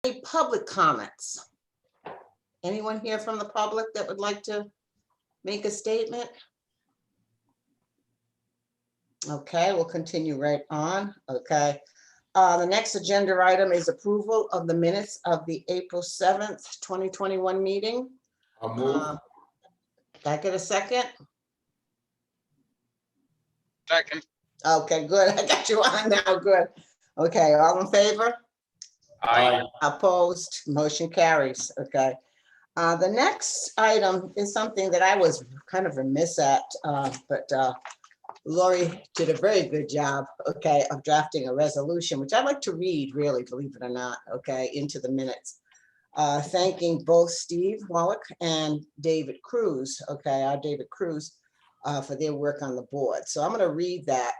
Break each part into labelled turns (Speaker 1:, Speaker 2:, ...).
Speaker 1: Any public comments? Anyone here from the public that would like to make a statement? Okay, we'll continue right on. Okay. The next agenda item is approval of the minutes of the April 7th, 2021 meeting.
Speaker 2: I'll move.
Speaker 1: Can I get a second?
Speaker 3: Second.
Speaker 1: Okay, good. I got you on now. Good. Okay, all in favor?
Speaker 3: Aye.
Speaker 1: Opposed? Motion carries. Okay. The next item is something that I was kind of remiss at, but Lori did a very good job, okay, of drafting a resolution, which I'd like to read, really, believe it or not, okay, into the minutes. Thanking both Steve Wallach and David Cruz, okay, our David Cruz, for their work on the board. So I'm going to read that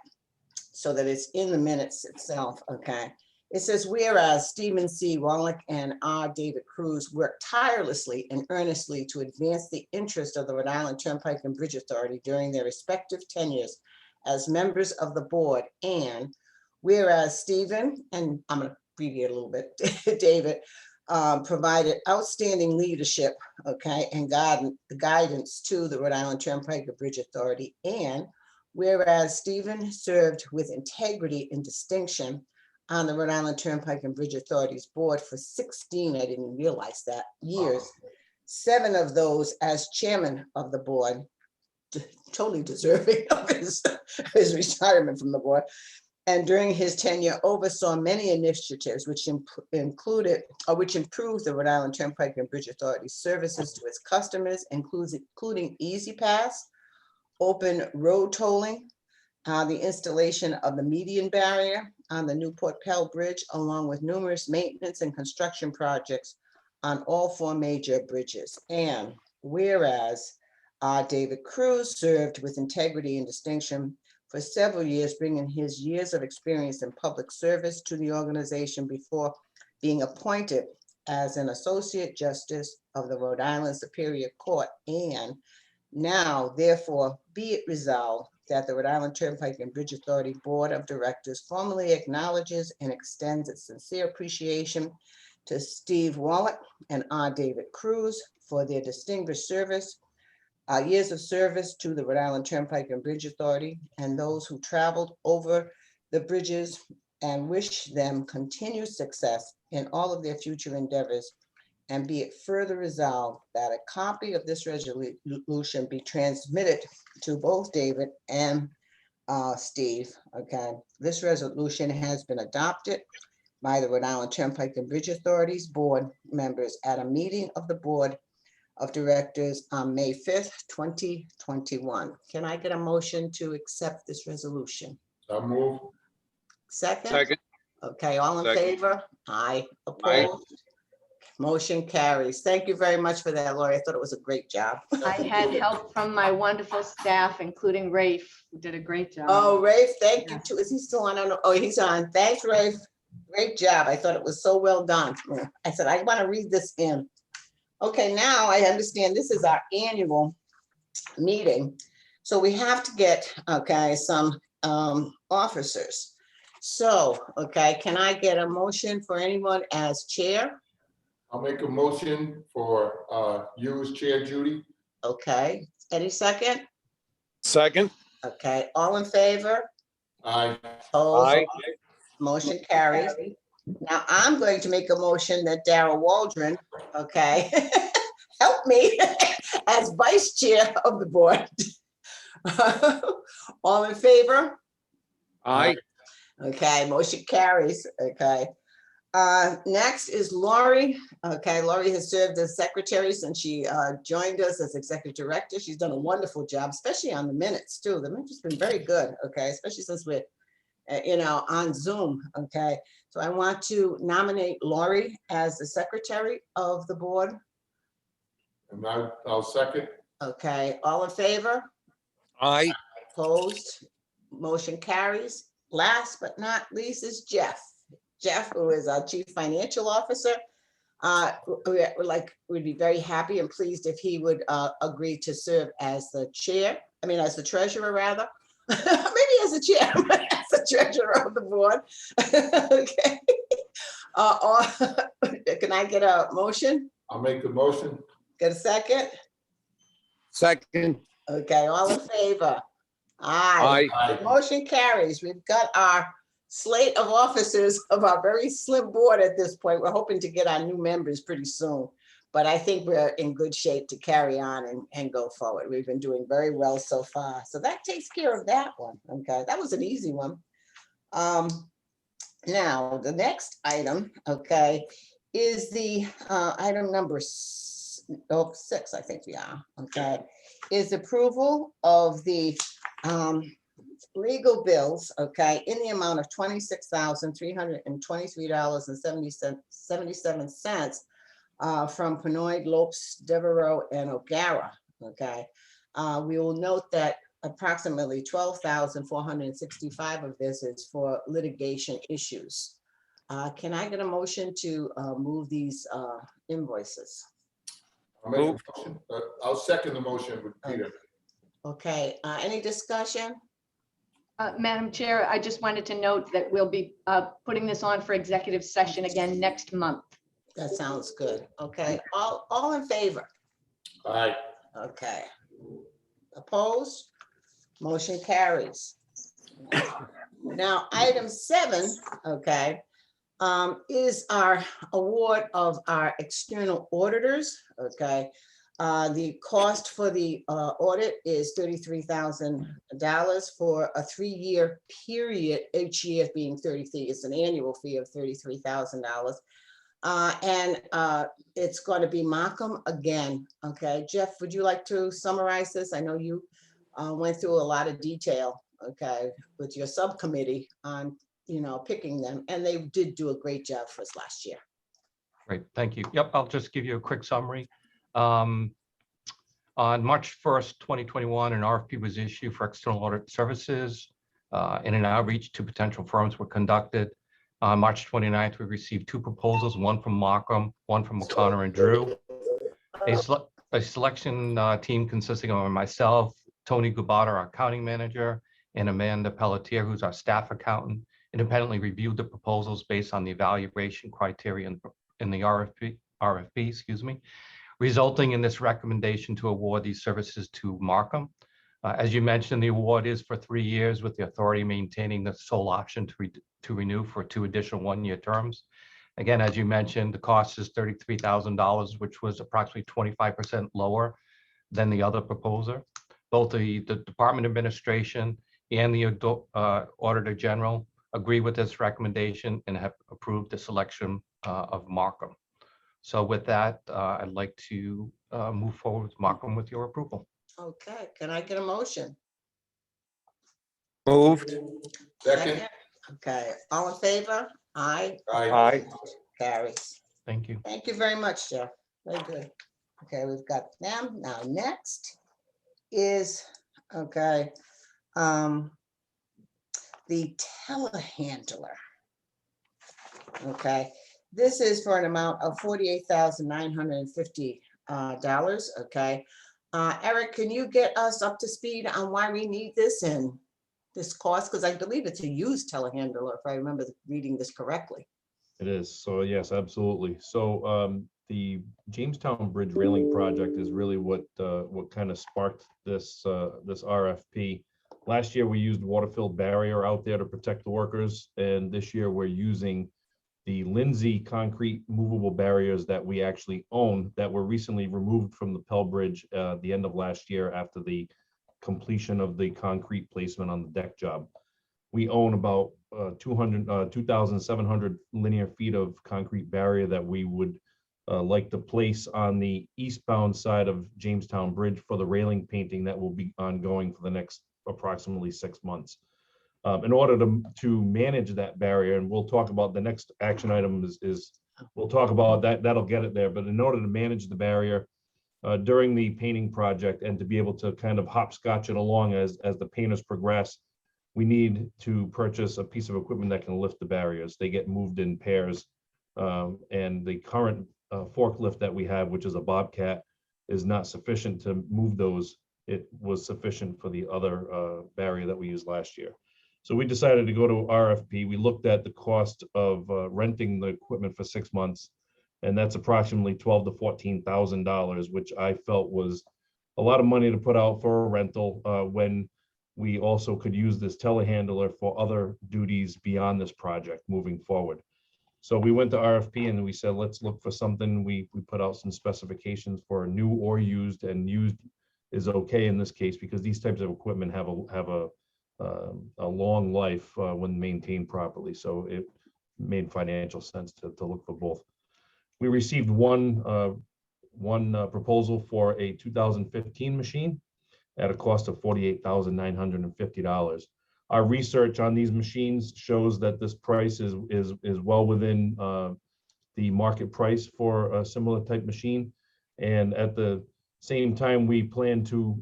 Speaker 1: so that it's in the minutes itself, okay. It says, whereas Stephen C. Wallach and R. David Cruz worked tirelessly and earnestly to advance the interest of the Rhode Island Turnpike and Bridge Authority during their respective tenures as members of the board, and whereas Stephen, and I'm going to abbreviate a little bit, David, provided outstanding leadership, okay, and guidance to the Rhode Island Turnpike and Bridge Authority, and whereas Stephen served with integrity and distinction on the Rhode Island Turnpike and Bridge Authority's board for 16, I didn't realize that, years, 7 of those as chairman of the board, totally deserving of his retirement from the board. And during his tenure, oversaw many initiatives which improved the Rhode Island Turnpike and Bridge Authority's services to its customers, including Easy Pass, open road tolling, the installation of the median barrier on the Newport Pell Bridge, along with numerous maintenance and construction projects on all 4 major bridges. And whereas David Cruz served with integrity and distinction for several years, bringing his years of experience in public service to the organization before being appointed as an associate justice of the Rhode Island Superior Court. And now, therefore, be it resolved that the Rhode Island Turnpike and Bridge Authority Board of Directors formally acknowledges and extends its sincere appreciation to Steve Wallach and R. David Cruz for their distinguished service, years of service to the Rhode Island Turnpike and Bridge Authority, and those who traveled over the bridges, and wish them continued success in all of their future endeavors. And be it further resolved that a copy of this resolution be transmitted to both David and Steve. Okay, this resolution has been adopted by the Rhode Island Turnpike and Bridge Authority's board members at a meeting of the Board of Directors on May 5th, 2021. Can I get a motion to accept this resolution?
Speaker 2: I'll move.
Speaker 1: Second?
Speaker 3: Second.
Speaker 1: Okay, all in
Speaker 3: Second.
Speaker 1: favor? Aye. Opposed? Motion carries. Thank you very much for that, Lori. I thought it was a great job.
Speaker 4: I had help from my wonderful staff, including Rafe, who did a great job.
Speaker 1: Oh, Rafe, thank you
Speaker 4: Yes.
Speaker 1: too. Is he still on? I don't know. Oh, he's on. Thanks, Rafe. Great job. I thought it was so well done. I said, I want to read this in. Okay, now I understand this is our annual meeting. So we have to get, okay, some officers. So, okay, can I get a motion for anyone as chair?
Speaker 2: I'll make a motion for you as Chair, Judy.
Speaker 1: Okay, any second?
Speaker 3: Second.
Speaker 1: Okay, all in favor?
Speaker 2: Aye.
Speaker 1: Opposed?
Speaker 3: Aye.
Speaker 1: Motion carries. Now I'm going to make a motion that Darrell Waldron, okay, help me as vice chair of the board. All in favor?
Speaker 3: Aye.
Speaker 1: Okay, motion carries. Okay. Next is Lori. Okay, Lori has served as secretary since she joined us as executive director. She's done a wonderful job, especially on the minutes too. The minutes have been very good. Okay, especially since we're on Zoom. Okay, so I want to nominate Lori as the secretary of the board.
Speaker 2: And I'll second.
Speaker 1: Okay, all in favor?
Speaker 3: Aye.
Speaker 1: Opposed? Motion carries. Last but not least is Jeff. Jeff, who is our chief financial officer. We'd be very happy and pleased if he would agree to serve as the chair. I mean, as the treasurer, rather. Maybe as the chair, but as the treasurer of the board. Okay. Can I get a motion?
Speaker 2: I'll make the motion.
Speaker 1: Get a second?
Speaker 3: second,
Speaker 1: Okay, all in favor? Aye.
Speaker 3: aye,
Speaker 2: Aye.
Speaker 1: Motion carries. We've got our slate of officers of our very slim board at this point. We're hoping to get our new members pretty soon. But I think we're in good shape to carry on and go forward. We've been doing very well so far. So that takes care of that one. Okay, that was an easy one. Now, the next item, okay, is the item number 6, I think we are, okay, is approval of the legal bills, okay, in the amount of $26,323.77 from Penoy, Lopes, Devereaux, and O'Gara, okay. We will note that approximately 12,465 of this is for litigation issues. Can I get a motion to move these invoices?
Speaker 2: I'll make the motion. I'll second the motion with Peter.
Speaker 1: Okay, any discussion?
Speaker 4: Madam Chair, I just wanted to note that we'll be putting this on for executive session again next month.
Speaker 1: That sounds good. Okay, all in favor?
Speaker 2: Aye.
Speaker 1: Okay. Opposed? Motion carries. Now, item 7, okay, is our award of our external auditors, okay? The cost for the audit is $33,000 for a 3-year period, each year being 33. It's an annual fee of $33,000. And it's going to be Markham again. Okay, Jeff, would you like to summarize this? I know you went through a lot of detail, okay, with your subcommittee on, picking them, and they did do a great job for us last year.
Speaker 5: Great, thank you. Yep, I'll just give you a quick summary. On March 1st, 2021, an RFP was issued for external audit services, and an outreach to potential firms were conducted. On March 29th, we received 2 proposals, one from Markham, one from O'Connor and Drew. A selection team consisting of myself, Tony Gubata, our accounting manager, and Amanda Pelletier, who's our staff accountant, independently reviewed the proposals based on the evaluation criteria in the RFP, resulting in this recommendation to award these services to Markham. As you mentioned, the award is for 3 years, with the authority maintaining the sole option to renew for 2 additional 1-year terms. Again, as you mentioned, the cost is $33,000, which was approximately 25% lower than the other proposer. Both the Department Administration and the Auditor General agree with this recommendation and have approved the selection of Markham. So with that, I'd like to move forward with Markham with your approval.
Speaker 1: Okay, can I get a motion?
Speaker 3: moved,
Speaker 2: Second.
Speaker 1: Okay, all in favor? Aye,
Speaker 2: Aye.
Speaker 3: aye,
Speaker 1: carries.
Speaker 5: Thank you.
Speaker 1: Thank you very much, Jeff. Very good. Okay, we've got them. Now, next is, okay, the telehandler. Okay, this is for an amount of $48,950. Okay. Eric, can you get us up to speed on why we need this and this cost? Because I believe it's a used telehandler, if I remember reading this correctly.
Speaker 6: It is. So yes, absolutely. So the Jamestown Bridge railing project is really what kind of sparked this this RFP. Last year, we used water-filled barrier out there to protect the workers, and this year we're using the Lindsay concrete movable barriers that we actually own that were recently removed from the Pell Bridge the end of last year after the completion of the concrete placement on the deck job. We own about 2,700 linear feet of concrete barrier that we would like to place on the eastbound side of Jamestown Bridge for the railing painting that will be ongoing for the next approximately 6 months. In order to manage that barrier, and we'll talk about the next action item is we'll talk about that'll get it there, but in order to manage the barrier during the painting project and to be able to kind of hopscotch it along as the painters progress, we need to purchase a piece of equipment that can lift the barriers. They get moved in pairs, and the current forklift that we have, which is a Bobcat, is not sufficient to move those. It was sufficient for the other barrier that we used last year. So we decided to go to RFP. We looked at the cost of renting the equipment for 6 months, and that's approximately $12,000 to $14,000, which I felt was a lot of money to put out for a rental when we also could use this telehandler for other duties beyond this project moving forward. So we went to RFP and we said, let's look for something. We put out some specifications for new or used, and used is okay in this case because these types of equipment have a long life when maintained properly. So it made financial sense to look for both. We received one proposal for a 2015 machine at a cost of $48,950. Our research on these machines shows that this price is well within the market price for a similar type machine. And at the same time, we plan to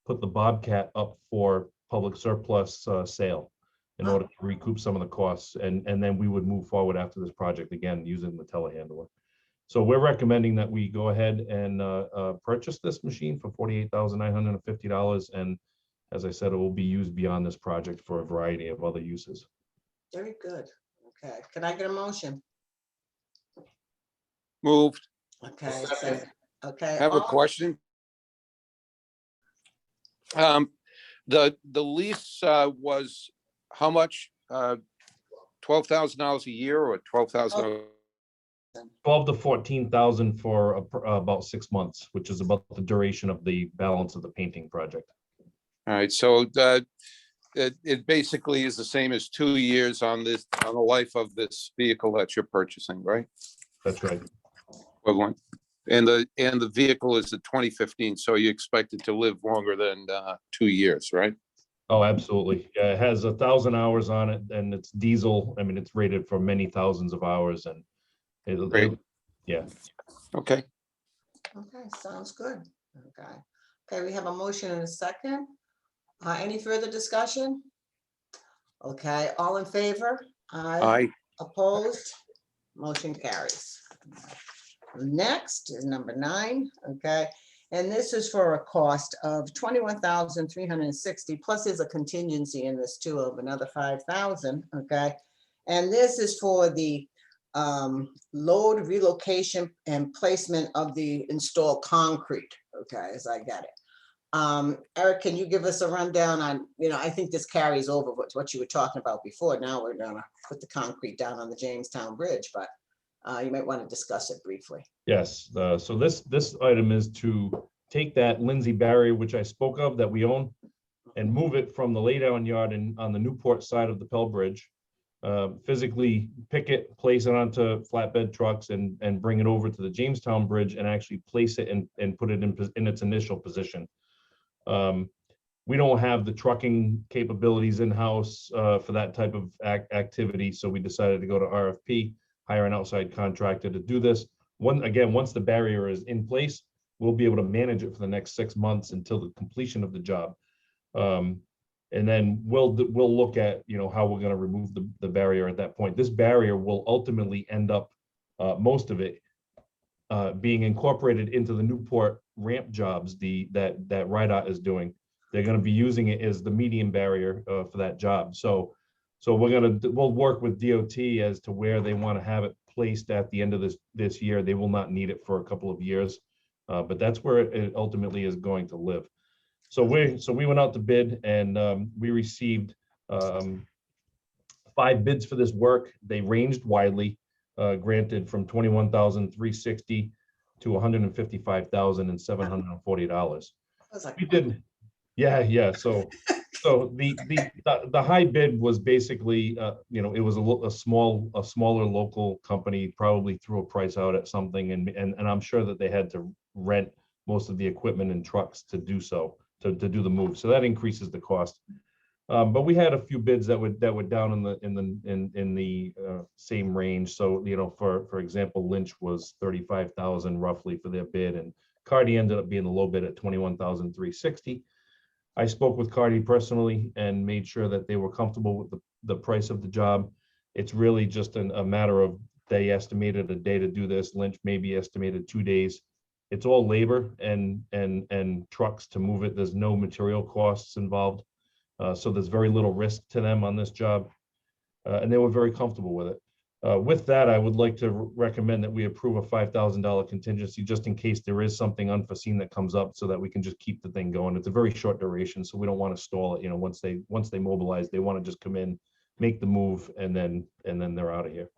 Speaker 6: put the Bobcat up for public surplus sale in order to recoup some of the costs. And then we would move forward after this project again using the telehandler. So we're recommending that we go ahead and purchase this machine for $48,950. And as I said, it will be used beyond this project for a variety of other uses.
Speaker 1: Very good. Okay, can I get a motion?
Speaker 3: Moved.
Speaker 1: Okay,
Speaker 2: Second.
Speaker 1: second. Okay.
Speaker 3: Have a
Speaker 1: all-
Speaker 3: question. The lease was how much? $12,000 a year or $12,000?
Speaker 6: 12 to 14,000 for about 6 months, which is about the duration of the balance of the painting project.
Speaker 3: All right, so it basically is the same as 2 years on the life of this vehicle that you're purchasing, right?
Speaker 6: That's right.
Speaker 3: Equivalent. And the vehicle is the 2015, so you expect it to live longer than 2 years, right?
Speaker 6: Oh, absolutely. Yeah, it has 1,000 hours on it and it's diesel. I mean, it's rated for many thousands of hours and
Speaker 3: Great.
Speaker 6: yeah.
Speaker 3: Okay.
Speaker 1: Okay, sounds good. Okay. Okay, we have a motion and a second. Any further discussion? Okay, all in favor?
Speaker 3: Aye.
Speaker 1: Opposed? Motion carries. Next is number 9, okay? And this is for a cost of $21,360, plus there's a contingency in this too of another $5,000, okay? And this is for the load relocation and placement of the installed concrete, okay, as I got it. Eric, can you give us a rundown on, I think this carries over what you were talking about before. Now we're gonna put the concrete down on the Jamestown Bridge, but you might want to discuss it briefly.
Speaker 6: Yes, so this item is to take that Lindsay barrier, which I spoke of that we own, and move it from the laydown yard on the Newport side of the Pell Bridge. Physically pick it, place it onto flatbed trucks and bring it over to the Jamestown Bridge and actually place it and put it in its initial position. We don't have the trucking capabilities in-house for that type of activity, so we decided to go to RFP, hire an outside contractor to do this. Once the barrier is in place, we'll be able to manage it for the next 6 months until the completion of the job. And then we'll look at, how we're going to remove the barrier at that point. This barrier will ultimately end up, most of it, being incorporated into the Newport ramp jobs that RIDOT is doing. They're going to be using it as the median barrier for that job. So we'll work with DOT as to where they want to have it placed at the end of this year. They will not need it for a couple of years, but that's where it ultimately is going to live. So we went out to bid and we received 5 bids for this work. They ranged widely, granted from $21,360 to $155,740. We did, yeah. So the high bid was basically, it was a smaller local company probably threw a price out at something, and I'm sure that they had to rent most of the equipment and trucks to do so. To do the move, so that increases the cost. But we had a few bids that were down in the same range. So for example, Lynch was $35,000 roughly for their bid, and Cardi ended up being the low bid at $21,360. I spoke with Cardi personally and made sure that they were comfortable with the price of the job. It's really just a matter of they estimated a day to do this. Lynch maybe estimated 2 days. It's all labor and trucks to move it. There's no material costs involved. So there's very little risk to them on this job. And they were very comfortable with it. With that, I would like to recommend that we approve a $5,000 contingency just in case there is something unforeseen that comes up so that we can just keep the thing going. It's a very short duration, so we don't want to stall it. You know, once they mobilize, they want to just come in, make the move, and then they're out of here.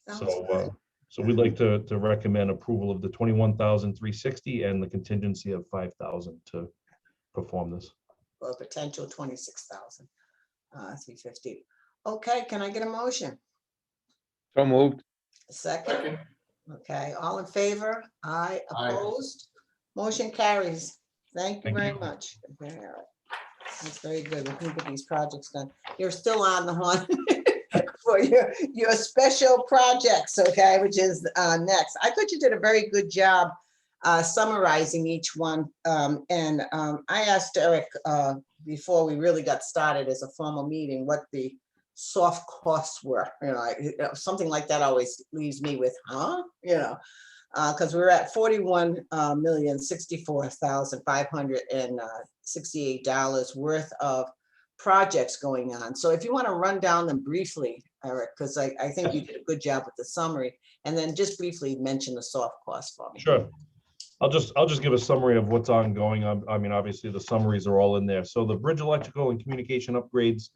Speaker 1: Sounds
Speaker 6: So,
Speaker 1: good.
Speaker 6: so we'd like to recommend approval of the 21,360 and the contingency of 5,000 to perform this.
Speaker 1: For a potential 26,000, 350. Okay, can I get a motion?
Speaker 3: So moved.
Speaker 1: A second?
Speaker 2: Second.
Speaker 1: Okay, all in favor? Aye,
Speaker 2: Aye.
Speaker 1: opposed? Motion carries. Thank you
Speaker 6: Thank
Speaker 1: very
Speaker 6: you.
Speaker 1: much. That's very good. We can get these projects done. You're still on the hunt for your special projects, okay, which is next. I thought you did a very good job summarizing each one. I asked Eric before we really got started as a formal meeting, what the soft costs were, something like that always leaves me with, huh? Because we're at $41,064,568 worth of projects going on. So if you want to run down them briefly, Eric, because I think you did a good job with the summary, and then just briefly mention the soft costs for me.
Speaker 6: Sure. I'll just give a summary of what's ongoing. I mean, obviously the summaries are all in there. So the bridge electrical and communication upgrades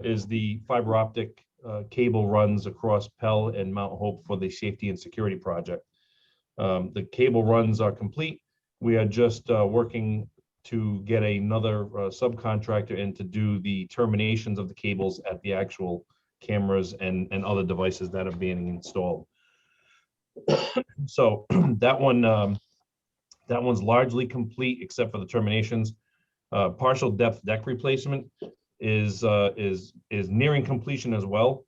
Speaker 6: is the fiber optic cable runs across Pell and Mount Hope for the safety and security project. The cable runs are complete. We are just working to get another subcontractor in to do the terminations of the cables at the actual cameras and other devices that are being installed. So that one's largely complete except for the terminations. Partial depth deck replacement is nearing completion as well.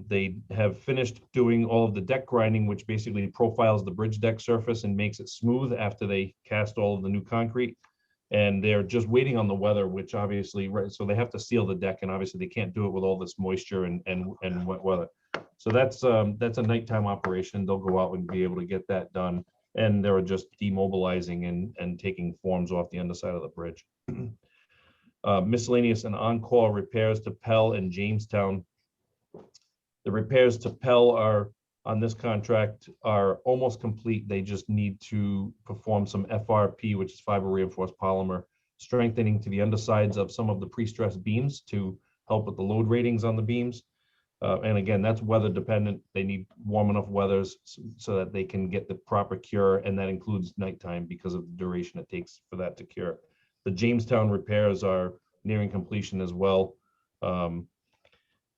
Speaker 6: They have finished doing all of the deck grinding, which basically profiles the bridge deck surface and makes it smooth after they cast all of the new concrete. And they're just waiting on the weather, which obviously, so they have to seal the deck, and obviously they can't do it with all this moisture and wet weather. So that's a nighttime operation. They'll go out and be able to get that done. And they're just demobilizing and taking forms off the underside of the bridge. Miscellaneous and on-call repairs to Pell and Jamestown. The repairs to Pell are on this contract are almost complete. They just need to perform some FRP, which is fiber reinforced polymer, strengthening to the undersides of some of the pre-stressed beams to help with the load ratings on the beams. And again, that's weather dependent. They need warm enough weathers so that they can get the proper cure, and that includes nighttime because of the duration it takes for that to cure. The Jamestown repairs are nearing completion as well.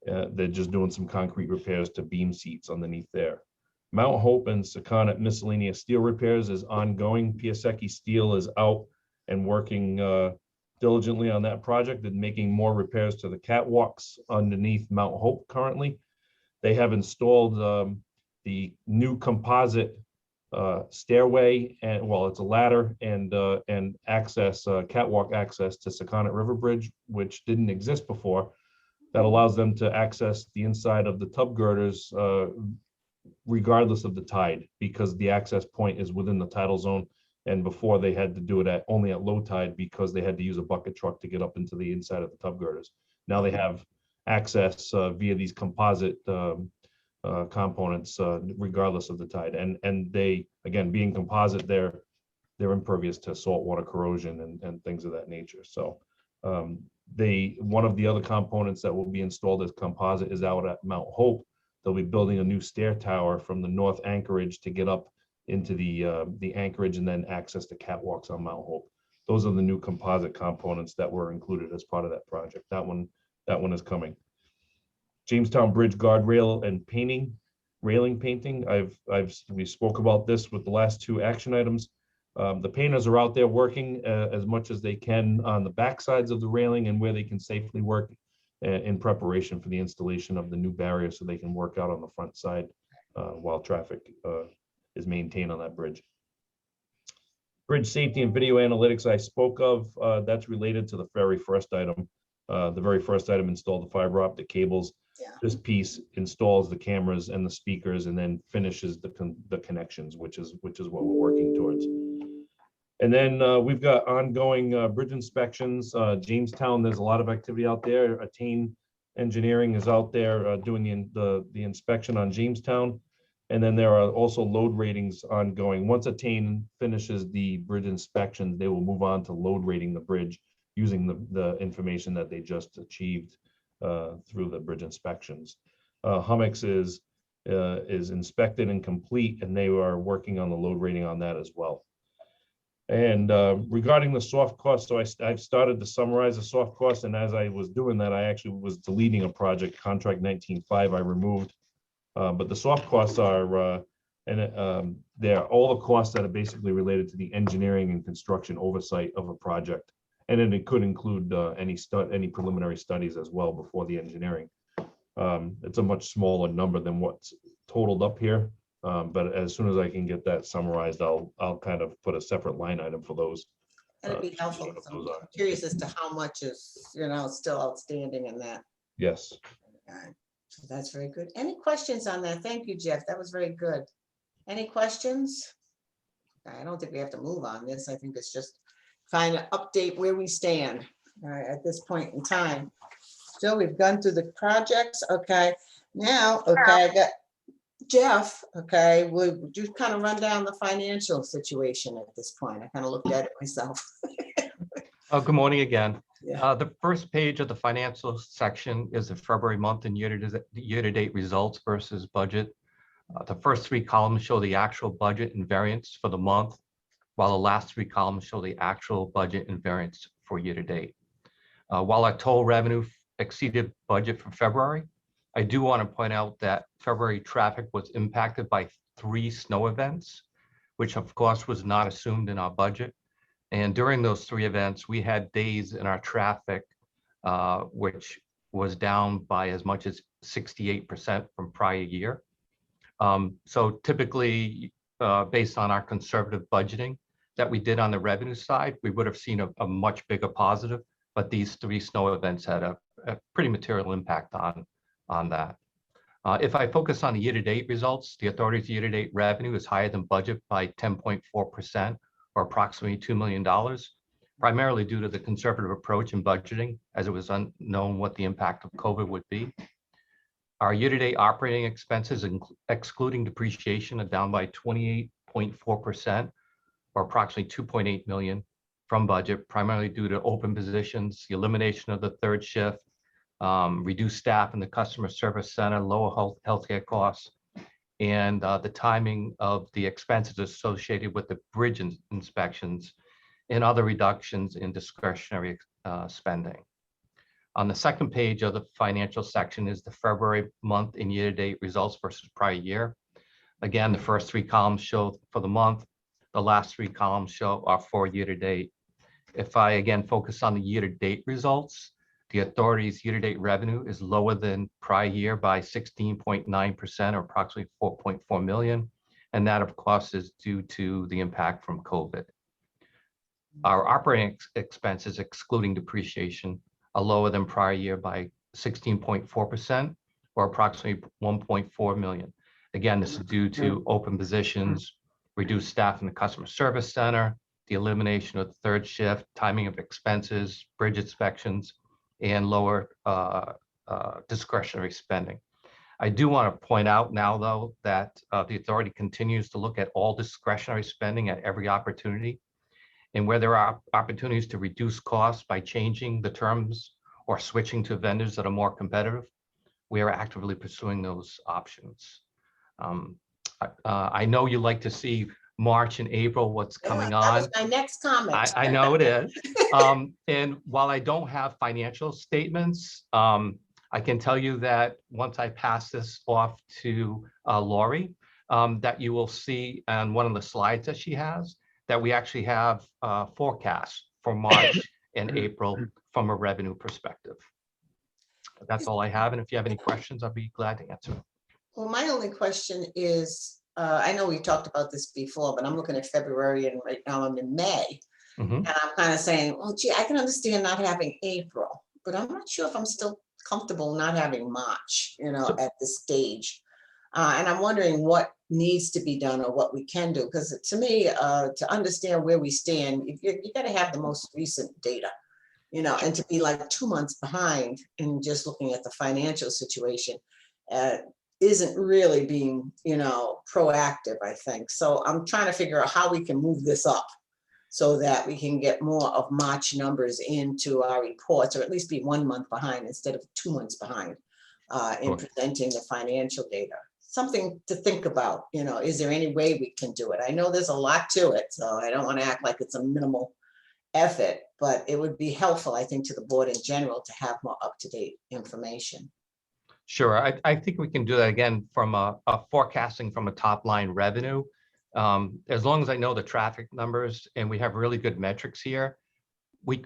Speaker 6: They're just doing some concrete repairs to beam seats underneath there. Mount Hope and Secana miscellaneous steel repairs is ongoing. Piasecki Steel is out and working diligently on that project and making more repairs to the catwalks underneath Mount Hope currently. They have installed the new composite stairway, and well, it's a ladder and access, catwalk access to Secana River Bridge, which didn't exist before. That allows them to access the inside of the tub girders regardless of the tide, because the access point is within the tidal zone. And before they had to do it only at low tide because they had to use a bucket truck to get up into the inside of the tub girders. Now they have access via these composite components regardless of the tide. And they, again, being composite, they're impervious to saltwater corrosion and things of that nature. So one of the other components that will be installed as composite is out at Mount Hope. They'll be building a new stair tower from the north anchorage to get up into the anchorage and then access the catwalks on Mount Hope. Those are the new composite components that were included as part of that project. That one is coming. Jamestown Bridge guardrail and painting, railing painting. We spoke about this with the last two action items. The painters are out there working as much as they can on the back sides of the railing and where they can safely work in preparation for the installation of the new barrier, so they can work out on the front side while traffic is maintained on that bridge. Bridge safety and video analytics I spoke of, that's related to the very first item. The very first item installed the fiber optic cables.
Speaker 1: Yeah.
Speaker 6: This piece installs the cameras and the speakers and then finishes the connections, which is what we're working towards. And then we've got ongoing bridge inspections. Jamestown, there's a lot of activity out there. Attain Engineering is out there doing the inspection on Jamestown. And then there are also load ratings ongoing. Once Attain finishes the bridge inspection, they will move on to load rating the bridge using the information that they just achieved through the bridge inspections. Hummix is inspected and complete, and they are working on the load rating on that as well. And regarding the soft cost, so I've started to summarize the soft cost, and as I was doing that, I actually was deleting a project, contract 19.5, I removed. But the soft costs are, they're all the costs that are basically related to the engineering and construction oversight of a project. And then it could include any preliminary studies as well before the engineering. It's a much smaller number than what's totaled up here. But as soon as I can get that summarized, I'll kind of put a separate line item for those.
Speaker 1: That'd be helpful, because I'm
Speaker 6: Those are-
Speaker 1: curious as to how much is, still outstanding in that.
Speaker 6: Yes.
Speaker 1: So that's very good. Any questions on that? Thank you, Jeff. That was very good. Any questions? I don't think we have to move on this. I think it's just trying to update where we stand at this point in time. So we've gone through the projects. Okay, now, I got Jeff. Okay, would you kind of run down the financial situation at this point? I kind of looked at it myself.
Speaker 5: Good morning again.
Speaker 1: Yeah.
Speaker 5: The first page of the financial section is the February month and year-to-date results versus budget. The first three columns show the actual budget and variance for the month, while the last three columns show the actual budget and variance for year-to-date. While our total revenue exceeded budget for February, I do want to point out that February traffic was impacted by 3 snow events, which of course was not assumed in our budget. And during those 3 events, we had days in our traffic, which was down by as much as 68% from prior year. So typically, based on our conservative budgeting that we did on the revenue side, we would have seen a much bigger positive, but these 3 snow events had a pretty material impact on that. If I focus on the year-to-date results, the authority's year-to-date revenue is higher than budget by 10.4%. Or approximately $2 million, primarily due to the conservative approach in budgeting, as it was unknown what the impact of COVID would be. Our year-to-date operating expenses, excluding depreciation, are down by 28.4%, or approximately $2.8 million from budget, primarily due to open positions, the elimination of the 3rd shift, reduced staff in the customer service center, lower healthcare costs, and the timing of the expenses associated with the bridge inspections and other reductions in discretionary spending. On the second page of the financial section is the February month and year-to-date results versus prior year. Again, the first 3 columns show for the month. The last 3 columns show are for year-to-date. If I again focus on the year-to-date results, the authority's year-to-date revenue is lower than prior year by 16.9%, or approximately $4.4 million. And that, of course, is due to the impact from COVID. Our operating expenses, excluding depreciation, are lower than prior year by 16.4%, or approximately $1.4 million. Again, this is due to open positions, reduced staff in the customer service center, the elimination of the 3rd shift, timing of expenses, bridge inspections, and lower discretionary spending. I do want to point out now, though, that the authority continues to look at all discretionary spending at every opportunity. And where there are opportunities to reduce costs by changing the terms or switching to vendors that are more competitive, we are actively pursuing those options. I know you like to see March and April, what's coming
Speaker 1: That
Speaker 5: on.
Speaker 1: was my next comment.
Speaker 5: I know it is. And while I don't have financial statements, I can tell you that once I pass this off to Lori, that you will see on one of the slides that she has, that we actually have forecasts for March and April from a revenue perspective. That's all I have. And if you have any questions, I'll be glad to answer.
Speaker 1: Well, my only question is, I know we talked about this before, but I'm looking at February and right now I'm in May.
Speaker 5: Mhm.
Speaker 1: And I'm kind of saying, well, gee, I can understand not having April, but I'm not sure if I'm still comfortable not having March,
Speaker 5: So-
Speaker 1: at this stage. And I'm wondering what needs to be done or what we can do. Because to me, to understand where we stand, you got to have the most recent data, and to be like 2 months behind in just looking at the financial situation isn't really being, proactive, I think. So I'm trying to figure out how we can move this up so that we can get more of March numbers into our reports, or at least be 1 month behind instead of 2 months behind in
Speaker 5: Sure.
Speaker 1: presenting the financial data. Something to think about, is there any way we can do it? I know there's a lot to it, so I don't want to act like it's a minimal effort, but it would be helpful, I think, to the board in general to have more up-to-date information.
Speaker 5: Sure, I think we can do that again from a forecasting from a top line revenue. As long as I know the traffic numbers and we have really good metrics here, we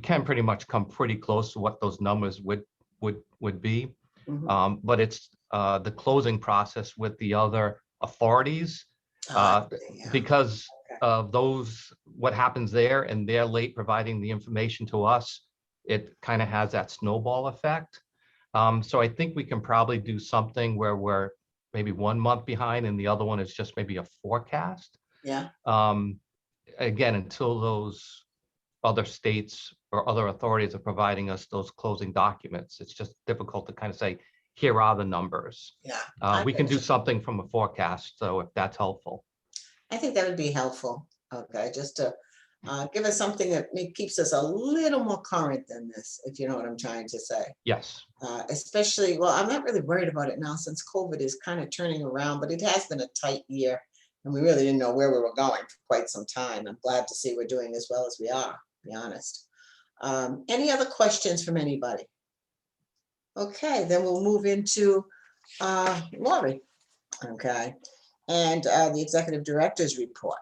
Speaker 5: can pretty much come pretty close to what those numbers would be.
Speaker 1: Mhm.
Speaker 5: But it's the closing process with the other authorities,
Speaker 1: Yeah.
Speaker 5: because of what happens there, and they're late providing the information to us, it kind of has that snowball effect. So I think we can probably do something where we're maybe 1 month behind and the other one is just maybe a forecast.
Speaker 1: Yeah,
Speaker 5: Again, until those other states or other authorities are providing us those closing documents, it's just difficult to kind of say, here are the numbers.
Speaker 1: yeah.
Speaker 5: We can do something from a forecast, so if that's helpful.
Speaker 1: I think that would be helpful, okay, just to give us something that keeps us a little more current than this, if you know what I'm trying to say.
Speaker 5: Yes,
Speaker 1: Especially, well, I'm not really worried about it now since COVID is kind of turning around, but it has been a tight year and we really didn't know where we were going for quite some time. I'm glad to see we're doing as well as we are, to be honest. Any other questions from anybody? Okay, then we'll move into Lori, okay, and the executive director's report.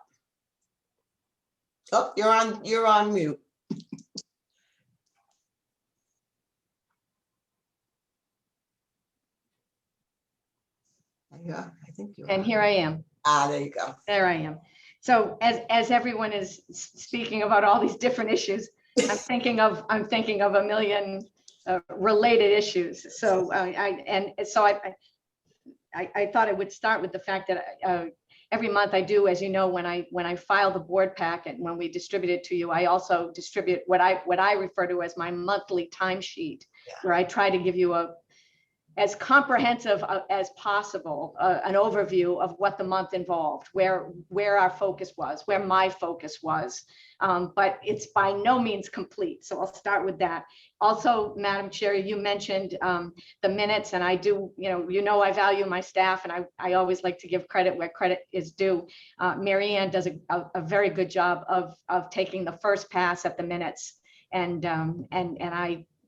Speaker 1: Oh, you're on mute. Yeah, I think you are.
Speaker 4: And here I am.
Speaker 1: There you go.
Speaker 4: There I am. So as everyone is speaking about all these different issues, I'm thinking of a million related issues. So I thought I would start with the fact that every month I do, as you know, when I file the board packet, when we distribute it to you, I also distribute what I refer to as my monthly timesheet, where I try to give you as comprehensive as possible, an overview of what the month involved, where our focus was, where my focus was, but it's by no means complete. So I'll start with that. Also, Madam Chair, you mentioned the minutes, and I do, I value my staff, and I always like to give credit where credit is due. Mary Ann does a very good job of taking the first pass at the minutes, and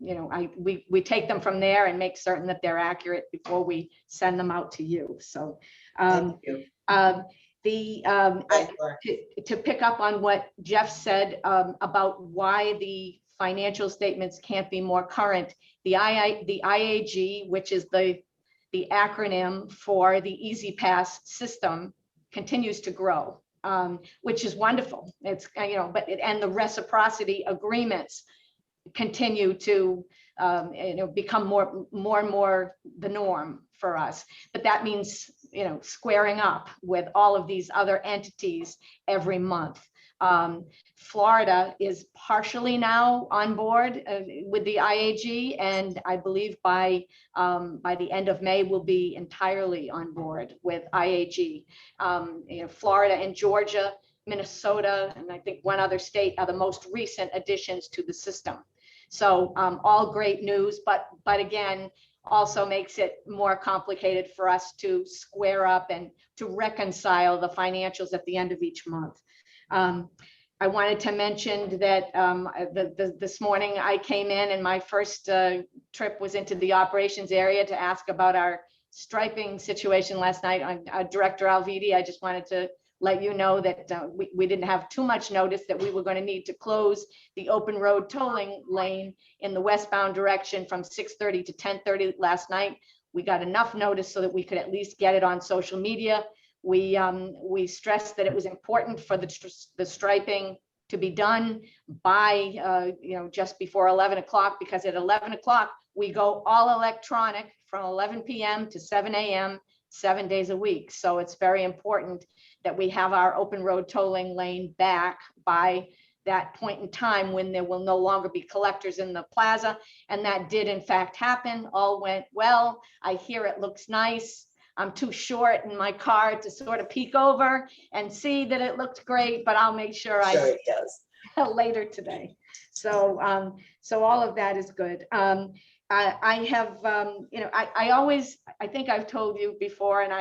Speaker 4: we take them from there and make certain that they're accurate before we send them out to you. So
Speaker 1: Thank you.
Speaker 4: to pick up on what Jeff said about why the financial statements can't be more current, the IAG, which is the acronym for the Easy Pass system, continues to grow, which is wonderful. It's and the reciprocity agreements continue to become more and more the norm for us. But that means squaring up with all of these other entities every month. Florida is partially now on board with the IAG, and I believe by the end of May we'll be entirely on board with IAG. Florida and Georgia, Minnesota, and I think one other state are the most recent additions to the system. So all great news, but again, also makes it more complicated for us to square up and to reconcile the financials at the end of each month. I wanted to mention that this morning I came in and my first trip was into the operations area to ask about our striping situation last night. Director Alvidi, I just wanted to let you know that we didn't have too much notice that we were going to need to close the open road tolling lane in the westbound direction from 6:30 to 10:30 last night. We got enough notice so that we could at least get it on social media. We stressed that it was important for the striping to be done by just before 11 o'clock, because at 11 o'clock we go all electronic from 11 p.m. to 7 a.m. 7 days a week. So it's very important that we have our open road tolling lane back by that point in time when there will no longer be collectors in the plaza. And that did in fact happen. All went well. I hear it looks nice. I'm too short in my car to sort of peek over and see that it looked great, but I'll make sure
Speaker 1: Sure
Speaker 4: I
Speaker 1: it does.
Speaker 4: later today. So, so all of that is good. I have, you know, I think I've told you before, and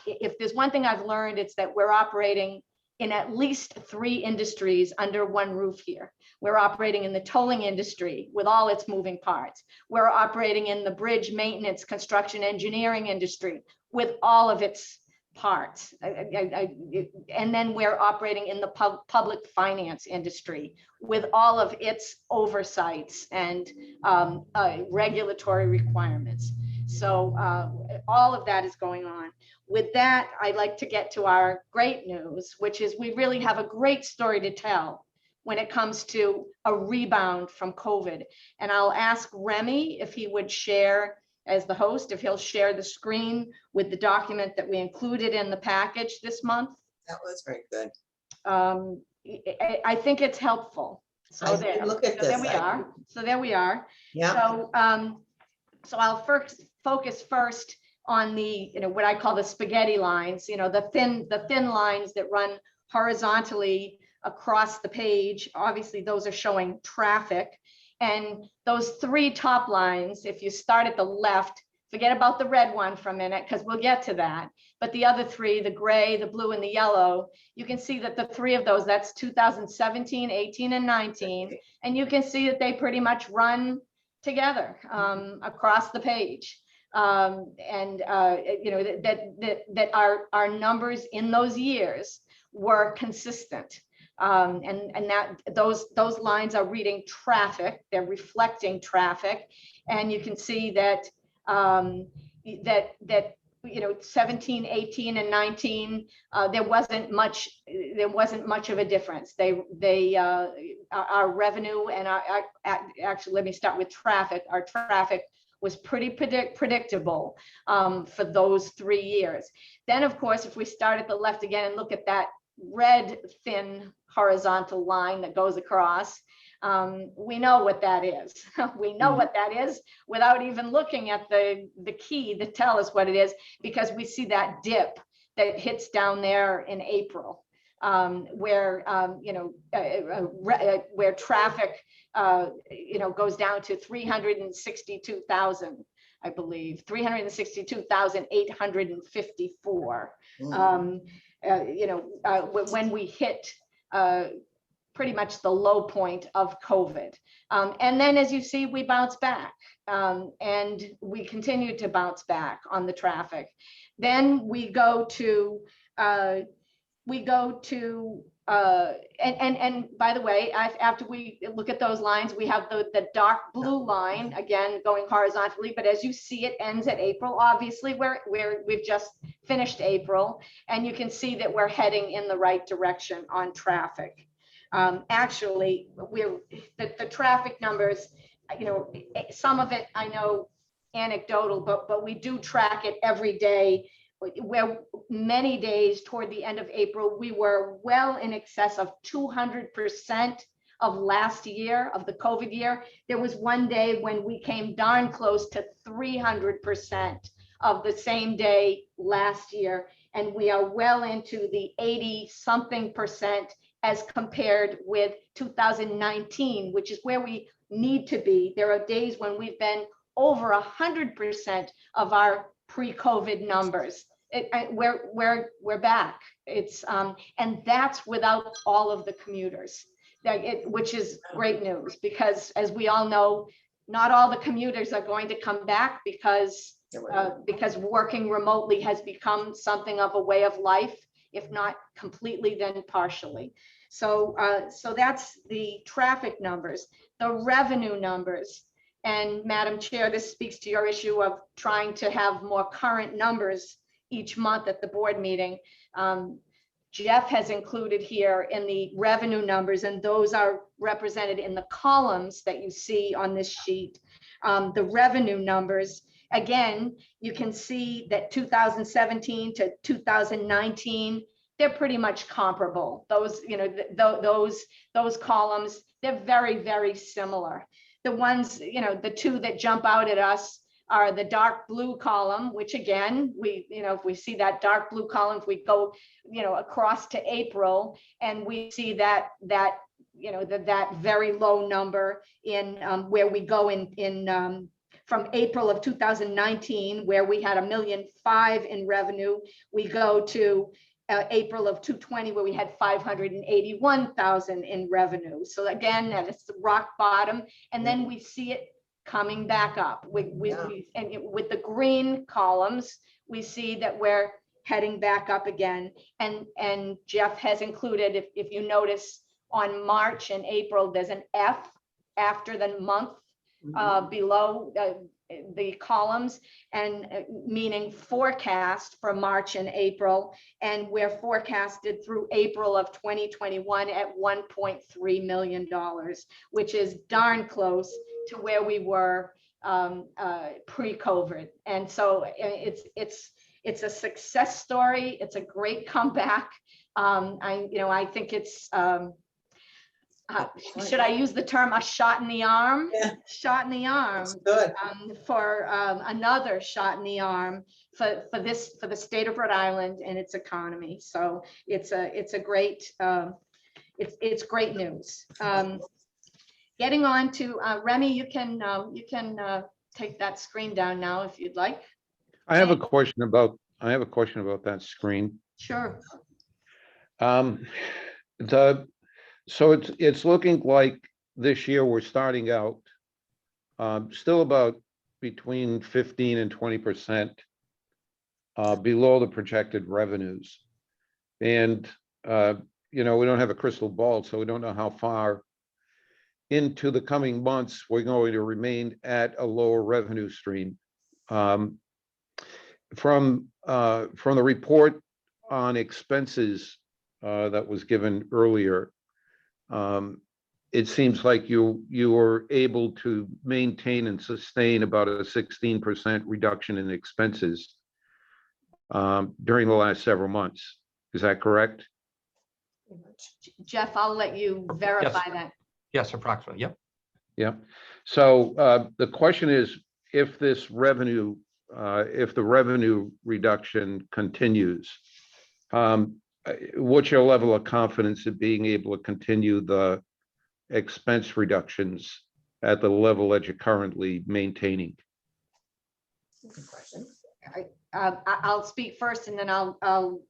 Speaker 4: if there's one thing I've learned, it's that we're operating in at least 3 industries under one roof here. We're operating in the tolling industry with all its moving parts. We're operating in the bridge maintenance, construction, engineering industry with all of its parts. And then we're operating in the public finance industry with all of its oversights and regulatory requirements. So all of that is going on. With that, I'd like to get to our great news, which is we really have a great story to tell when it comes to a rebound from COVID. And I'll ask Remy if he would share, as the host, if he'll share the screen with the document that we included in the package this month.
Speaker 1: That was very good.
Speaker 4: I think it's helpful.
Speaker 1: I
Speaker 4: So
Speaker 1: did
Speaker 4: there,
Speaker 1: look at
Speaker 4: so there
Speaker 1: this.
Speaker 4: we are. So there we are.
Speaker 1: Yeah,
Speaker 4: So I'll first focus first on the, you know, what I call the spaghetti lines, you know, the thin lines that run horizontally across the page. Obviously, those are showing traffic. And those 3 top lines, if you start at the left, forget about the red one for a minute, because we'll get to that. But the other 3, the gray, the blue, and the yellow, you can see that the 3 of those, that's 2017, 18, and 19. And you can see that they pretty much run together across the page. You know, that our numbers in those years were consistent. And that those lines are reading traffic, they're reflecting traffic. And you can see that you know, 17, 18, and 19, there wasn't much of a difference. Our revenue and actually, let me start with traffic. Our traffic was pretty predictable for those 3 years. Then, of course, if we start at the left again and look at that red thin horizontal line that goes across, we know what that is. We know what that is without even looking at the key to tell us what it is, because we see that dip that hits down there in April, where you know, where traffic you know, goes down to 362,000, I believe, 362,854. You know, when we hit pretty much the low point of COVID. And then, as you see, we bounce back, and we continue to bounce back on the traffic. Then we go to, and by the way, after we look at those lines, we have the dark blue line, again, going horizontally, but as you see, it ends at April. Obviously, we've just finished April, and you can see that we're heading in the right direction on traffic. Actually, the traffic numbers, you know, some of it I know anecdotal, but we do track it every day. Where many days toward the end of April, we were well in excess of 200% of last year, of the COVID year. There was one day when we came darn close to 300% of the same day last year. And we are well into the 80-something% as compared with 2019, which is where we need to be. There are days when we've been over 100% of our pre-COVID numbers. We're back. It's and that's without all of the commuters, which is great news, because as we all know, not all the commuters are going to come back because working remotely has become something of a way of life, if not completely, then partially. So that's the traffic numbers, the revenue numbers. And Madam Chair, this speaks to your issue of trying to have more current numbers each month at the board meeting. Jeff has included here in the revenue numbers, and those are represented in the columns that you see on this sheet. The revenue numbers, again, you can see that 2017 to 2019, they're pretty much comparable. Those, you know, those columns, they're very, very similar. The ones, you know, the two that jump out at us are the dark blue column, which again, if we see that dark blue column, if we go, across to April, and we see that very low number in where we go in from April of 2019, where we had $1.5 million in revenue, we go to April of 2020, where we had 581,000 in revenue. So again, that is the rock bottom, and then we see it coming back up. With the green columns, we see that we're heading back up again. And Jeff has included, if you notice, on March and April, there's an F after the month below the columns, and meaning forecast for March and April. And we're forecasted through April of 2021 at $1.3 million, which is darn close to where we were pre-COVID. And so it's a success story. It's a great comeback. I think it's, should I use the term a shot in the arm?
Speaker 1: Yeah.
Speaker 4: Shot in the arm.
Speaker 1: That's good.
Speaker 4: For another shot in the arm for the state of Rhode Island and its economy. So it's a great it's great news. Getting on to Remy, you can take that screen down now if you'd like.
Speaker 3: I have a question about that screen.
Speaker 4: Sure.
Speaker 3: So it's looking like this year we're starting out still about between 15 and 20% below the projected revenues. And we don't have a crystal ball, so we don't know how far into the coming months we're going to remain at a lower revenue stream. From the report on expenses that was given earlier, it seems like you were able to maintain and sustain about a 16% reduction in expenses during the last several months. Is that correct?
Speaker 4: Jeff, I'll let you verify that.
Speaker 5: Yes, approximately. Yep.
Speaker 3: Yeah. So the question is, if the revenue reduction continues, what's your level of confidence in being able to continue the expense reductions at the level that you're currently maintaining?
Speaker 1: Good question.
Speaker 4: I'll speak first, and then I'll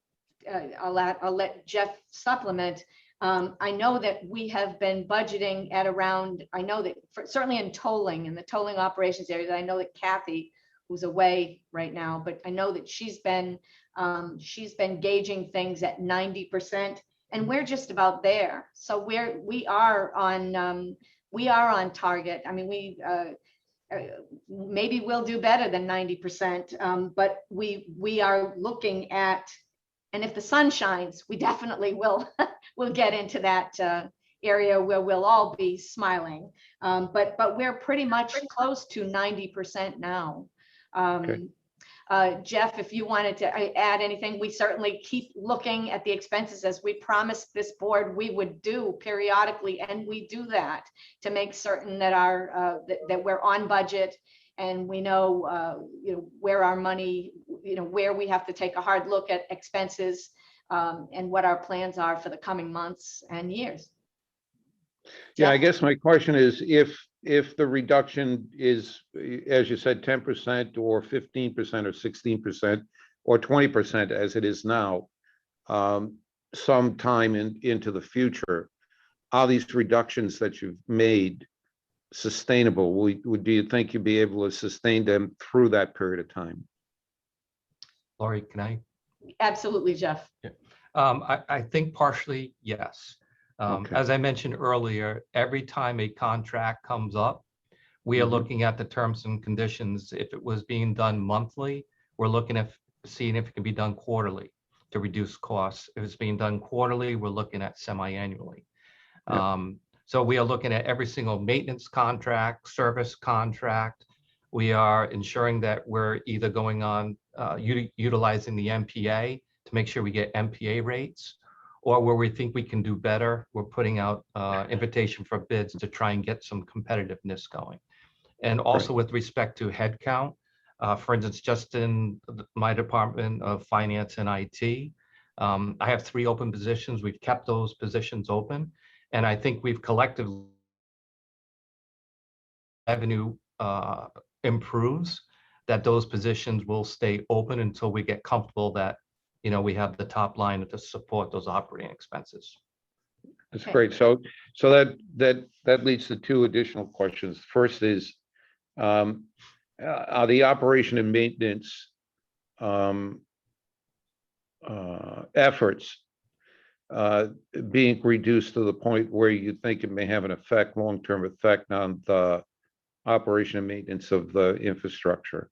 Speaker 4: let Jeff supplement. I know that we have been budgeting at around, I know that certainly in the tolling operations area, I know that Kathy, who's away right now, but I know that she's been gauging things at 90%, and we're just about there. So we are on target. I mean, maybe we'll do better than 90%, but we are looking at, and if the sun shines, we definitely will we'll get into that area where we'll all be smiling. But we're pretty much close to 90% now.
Speaker 3: Okay.
Speaker 4: Jeff, if you wanted to add anything, we certainly keep looking at the expenses as we promised this board we would do periodically, and we do that to make certain that that we're on budget, and we know where our money, where we have to take a hard look at expenses, and what our plans are for the coming months and years.
Speaker 3: Yeah, I guess my question is, if the reduction is, as you said, 10% or 15% or 16% or 20% as it is now, sometime into the future, are these reductions that you've made sustainable? Do you think you'd be able to sustain them through that period of time?
Speaker 5: Lori, can I?
Speaker 4: Absolutely, Jeff.
Speaker 5: I think partially, yes.
Speaker 3: Okay.
Speaker 5: As I mentioned earlier, every time a contract comes up, we are looking at the terms and conditions. If it was being done monthly, we're looking at seeing if it can be done quarterly to reduce costs. If it's being done quarterly, we're looking at semi-annually.
Speaker 3: Yeah.
Speaker 5: So we are looking at every single maintenance contract, service contract, We are ensuring that we're either going on utilizing the MPA to make sure we get MPA rates, or where we think we can do better, we're putting out invitation for bids to try and get some competitiveness going. And also with respect to headcount, for instance, just in my department of finance and IT, I have 3 open positions. We've kept those positions open. And I think we've collectively revenue improves, that those positions will stay open until we get comfortable that, you know, we have the top line to support those operating expenses.
Speaker 3: That's
Speaker 4: Okay.
Speaker 3: great. So that leads to 2 additional questions. First is, are the operation and maintenance efforts being reduced to the point where you think it may have an effect, long-term effect on the operation and maintenance of the infrastructure?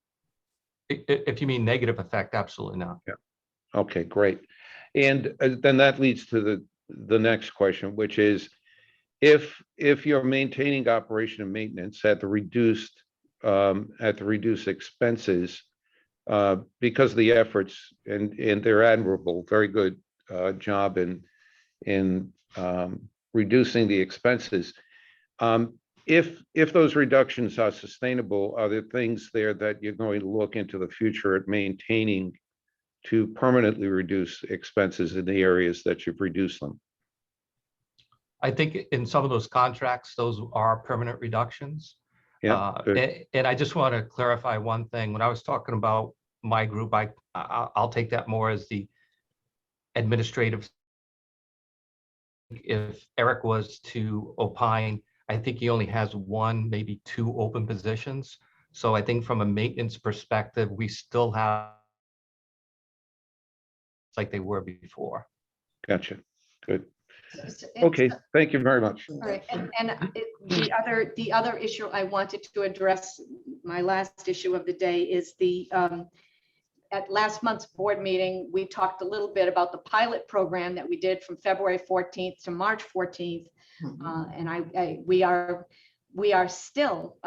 Speaker 5: If you mean negative effect, absolutely not.
Speaker 3: Okay, great. And then that leads to the next question, which is, if you're maintaining operation and maintenance at the reduced expenses, because of the efforts, and they're admirable, very good job in reducing the expenses. If those reductions are sustainable, are there things there that you're going to look into the future at maintaining to permanently reduce expenses in the areas that you've reduced them?
Speaker 5: I think in some of those contracts, those are permanent reductions.
Speaker 3: Yeah, good.
Speaker 5: And I just want to clarify one thing. When I was talking about my group, I'll take that more as the administrative. If Eric was to opine, I think he only has 1, maybe 2 open positions. So I think from a maintenance perspective, we still have like they were before.
Speaker 3: Gotcha. Good.
Speaker 4: So-
Speaker 3: Okay, thank you very much.
Speaker 4: All right, the other issue I wanted to address, my last issue of the day, is at last month's board meeting, we talked a little bit about the pilot program that we did from February 14th to March 14th. And we are still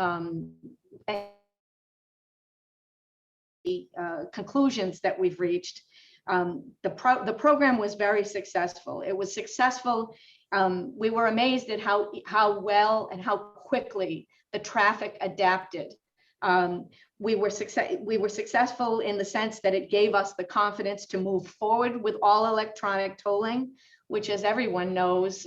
Speaker 4: conclusions that we've reached. The program was very successful. It was successful. We were amazed at how well and how quickly the traffic adapted. We were successful in the sense that it gave us the confidence to move forward with all electronic tolling, which, as everyone knows,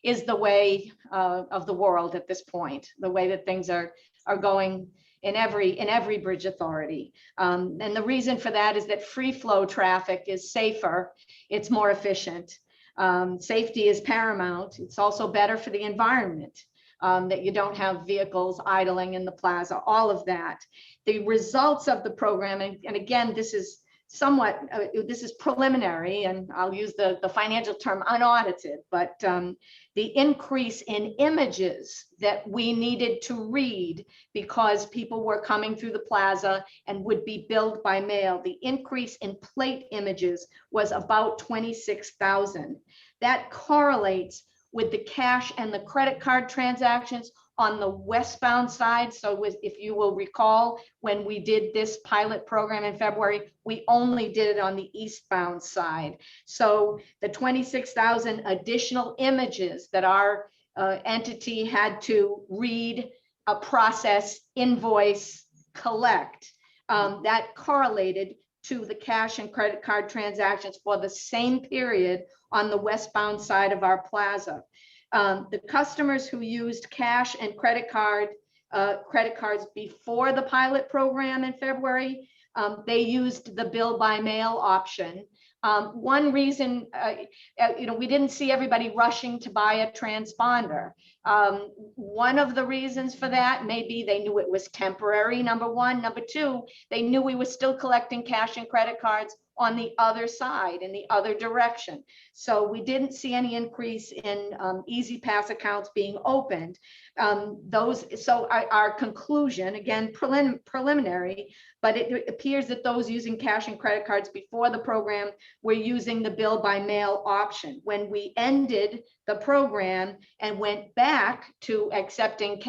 Speaker 4: is the way of the world at this point, the way that things are going in every bridge authority. And the reason for that is that free flow traffic is safer, it's more efficient. Safety is paramount. It's also better for the environment, that you don't have vehicles idling in the plaza, all of that. The results of the program, and again, this is somewhat, this is preliminary, and I'll use the financial term unaudited, but the increase in images that we needed to read because people were coming through the plaza and would be billed by mail, the increase in plate images was about 26,000. That correlates with the cash and the credit card transactions on the westbound side. So if you will recall, when we did this pilot program in February, we only did it on the eastbound side. So the 26,000 additional images that our entity had to read, process, invoice, collect, that correlated to the cash and credit card transactions for the same period on the westbound side of our plaza. The customers who used cash and credit cards before the pilot program in February, they used the bill by mail option. One reason, we didn't see everybody rushing to buy a transponder. One of the reasons for that, maybe they knew it was temporary, number one. Number two, they knew we were still collecting cash and credit cards on the other side, in the other direction. So we didn't see any increase in Easy Pass accounts being opened. So our conclusion, again, preliminary, but it appears that those using cash and credit cards before the program were using the bill by mail option. When we ended the program and went back to accepting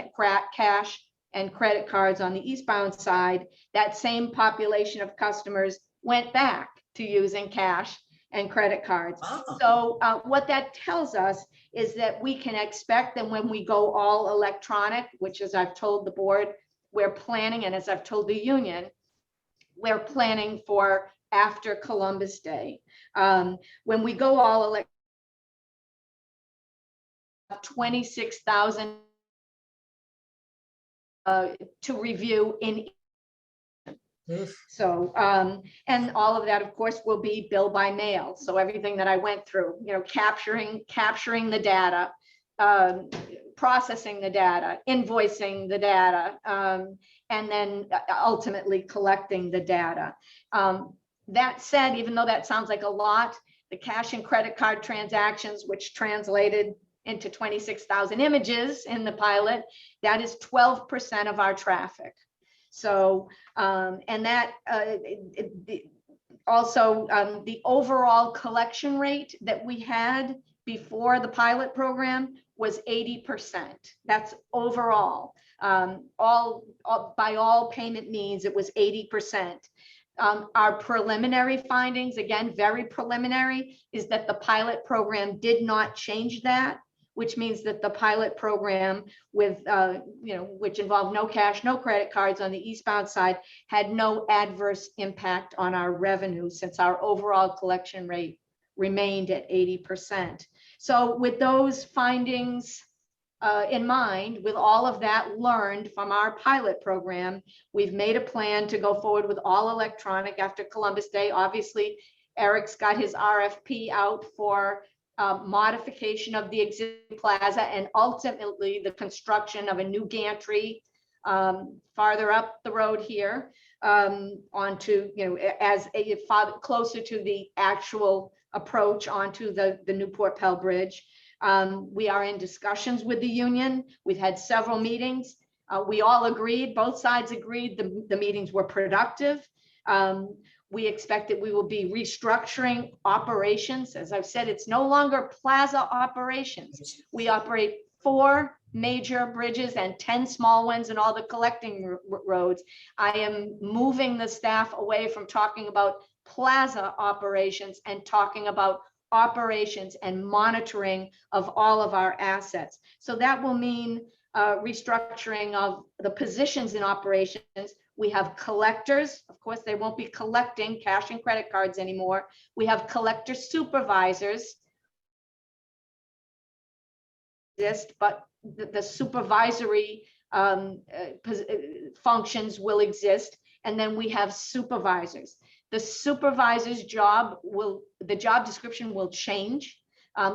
Speaker 4: cash and credit cards on the eastbound side, that same population of customers went back to using cash and credit cards.
Speaker 1: Wow.
Speaker 4: So what that tells us is that we can expect that when we go all electronic, which as I've told the board, we're planning, and as I've told the union, we're planning for after Columbus Day. When we go all electronic, 26,000 to review in.
Speaker 1: Oof.
Speaker 4: So, and all of that, of course, will be bill by mail. So everything that I went through, capturing the data, processing the data, invoicing the data, and then ultimately collecting the data. That said, even though that sounds like a lot, the cash and credit card transactions, which translated into 26,000 images in the pilot, that is 12% of our traffic. So, and that also the overall collection rate that we had before the pilot program was 80%. That's overall. By all payment means, it was 80%. Our preliminary findings, again, very preliminary, is that the pilot program did not change that, which means that the pilot program with, which involved no cash, no credit cards on the eastbound side, had no adverse impact on our revenue since our overall collection rate remained at 80%. So with those findings in mind, with all of that learned from our pilot program, we've made a plan to go forward with all electronic after Columbus Day. Obviously, Eric's got his RFP out for modification of the existing plaza and ultimately the construction of a new gantry farther up the road here onto, as a closer to the actual approach onto the Newport Pell Bridge. We are in discussions with the union. We've had several meetings. We all agreed, both sides agreed the meetings were productive. We expect that we will be restructuring operations. As I've said, it's no longer plaza operations. We operate 4 major bridges and 10 small ones and all the collecting roads. I am moving the staff away from talking about plaza operations and talking about operations and monitoring of all of our assets. So that will mean restructuring of the positions in operations. We have collectors. Of course, they won't be collecting cash and credit cards anymore. We have collector supervisors, but the supervisory functions will exist. And then we have supervisors. The supervisor's job the job description will change.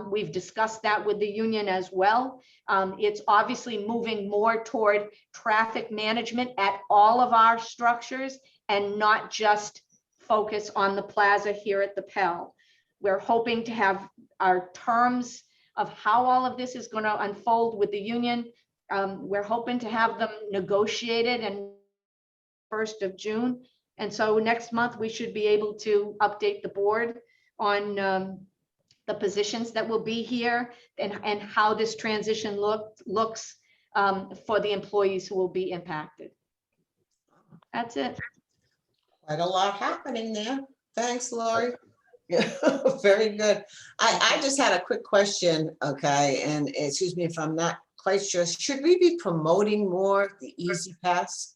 Speaker 4: We've discussed that with the union as well. It's obviously moving more toward traffic management at all of our structures and not just focus on the plaza here at the Pell. We're hoping to have our terms of how all of this is going to unfold with the union. We're hoping to have them negotiated and 1st of June. And so next month, we should be able to update the board on the positions that will be here and how this transition looks for the employees who will be impacted. That's it.
Speaker 1: Quite a lot happening there. Thanks, Lori. Very good. I just had a quick question, okay, and excuse me if I'm not quite sure. Should we be promoting more the Easy Pass?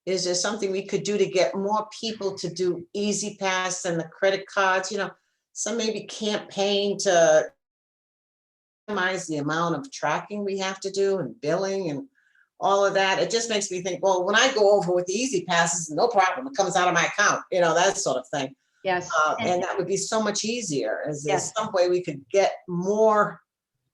Speaker 1: Is there something we could do to get more people to do Easy Pass and the credit cards? Some maybe campaign to minimize the amount of tracking we have to do and billing and all of that. It just makes me think, well, when I go over with the Easy Passes, no problem. It comes out of my account, that sort of thing.
Speaker 4: Yes.
Speaker 1: And that would be so much easier. Is there
Speaker 4: Yes.
Speaker 1: some way we could get more,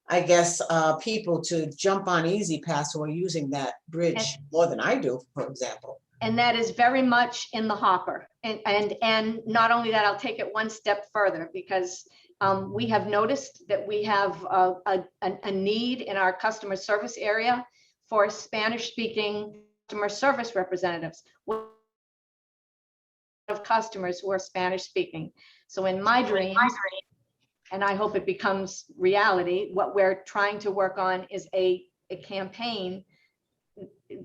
Speaker 1: I guess, people to jump on Easy Pass who are using that bridge more than I do, for example?
Speaker 4: And that is very much in the hopper. And not only that, I'll take it one step further because we have noticed that we have a need in our customer service area for Spanish-speaking customer service representatives of customers who are Spanish-speaking. So in my dreams, and I hope it becomes reality, what we're trying to work on is a campaign